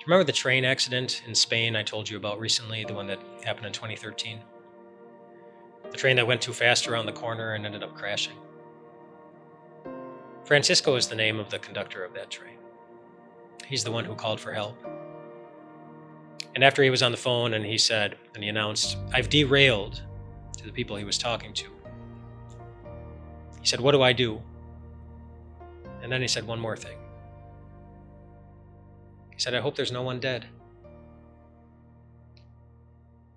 Remember the train accident in Spain I told you about recently, the one that happened in 2013? The train that went too fast around the corner and ended up crashing. Francisco is the name of the conductor of that train. He's the one who called for help. And after he was on the phone and he announced, "I've derailed," to the people he was talking to. He said, "What do I do?" And then he said one more thing. He said, "I hope there's no one dead."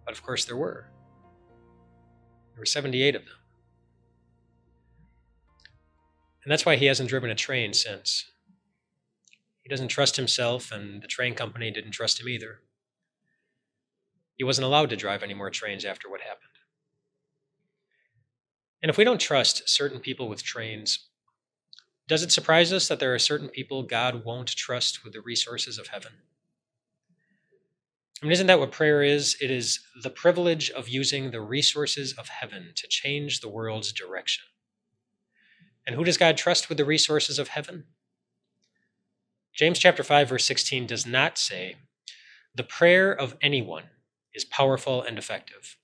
But of course there were. There were 78 of them. And that's why he hasn't driven a train since. He doesn't trust himself, and the train company didn't trust him either. He wasn't allowed to drive any more trains after what happened. And if we don't trust certain people with trains, does it surprise us that there are certain people God won't trust with the resources of heaven? I mean, isn't that what prayer is? It is the privilege of using the resources of heaven to change the world's direction. And who does God trust with the resources of heaven? James chapter 5, verse 16 does not say, "The prayer of anyone is powerful and effective."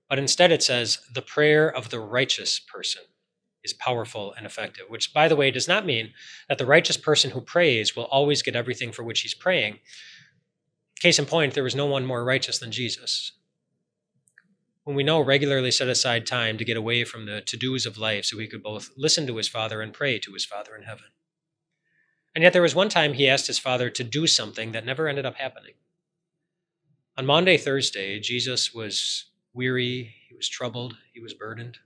But instead it says, "The prayer of the righteous person is powerful and effective," which, by the way, does not mean that the righteous person who prays will always get everything for which he's praying. Case in point, there was no one more righteous than Jesus, whom we know regularly set aside time to get away from the to-dos of life so he could both listen to his Father and pray to his Father in heaven. And yet there was one time he asked his Father to do something that never ended up happening. On Maundy Thursday, Jesus was weary, he was troubled, he was burdened.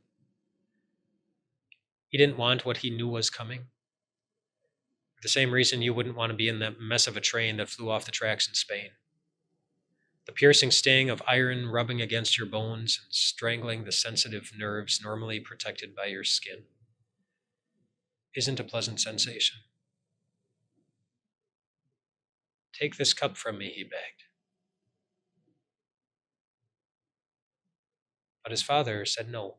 He didn't want what he knew was coming. For the same reason you wouldn't want to be in that mess of a train that flew off the tracks in Spain. The piercing sting of iron rubbing against your bones and strangling the sensitive nerves normally protected by your skin isn't a pleasant sensation. "Take this cup from me," he begged. But his Father said no,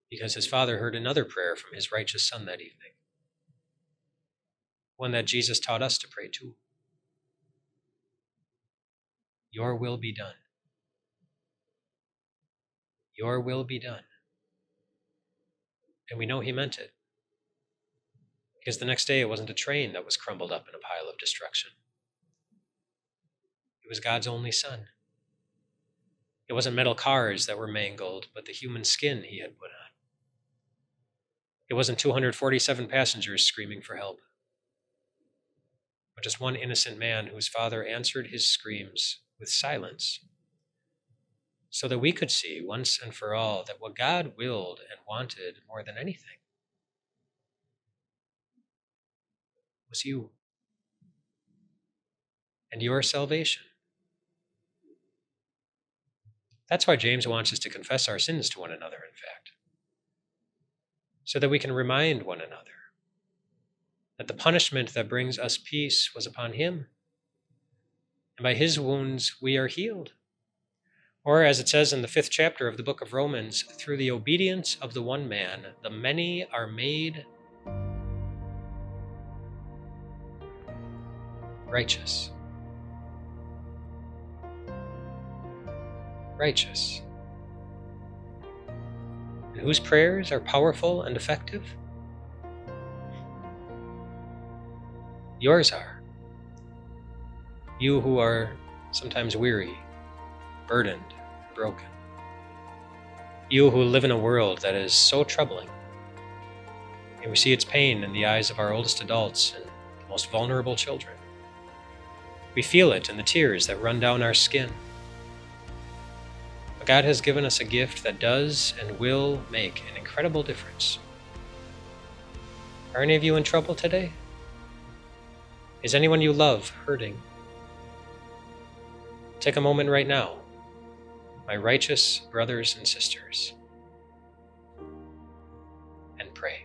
because his Father heard another prayer from his righteous Son that evening, one that Jesus taught us to pray too. "Your will be done. Your will be done." And we know he meant it, because the next day it wasn't a train that was crumbled up in a pile of destruction. It was God's only Son. It wasn't metal cars that were mangled, but the human skin he had put on. It wasn't 247 passengers screaming for help, but just one innocent man whose Father answered his screams with silence, so that we could see once and for all that what God willed and wanted more than anything was you and your salvation. That's why James wants us to confess our sins to one another, in fact, so that we can remind one another that the punishment that brings us peace was upon him, and by his wounds we are healed. Or, as it says in the 5th chapter of the book of Romans, through the obedience of the one man, the many are made righteous. Righteous. And whose prayers are powerful and effective? Yours are. You who are sometimes weary, burdened, broken. You who live in a world that is so troubling. And we see its pain in the eyes of our oldest adults and the most vulnerable children. We feel it in the tears that run down our skin. But God has given us a gift that does and will make an incredible difference. Are any of you in trouble today? Is anyone you love hurting? Take a moment right now, my righteous brothers and sisters, and pray.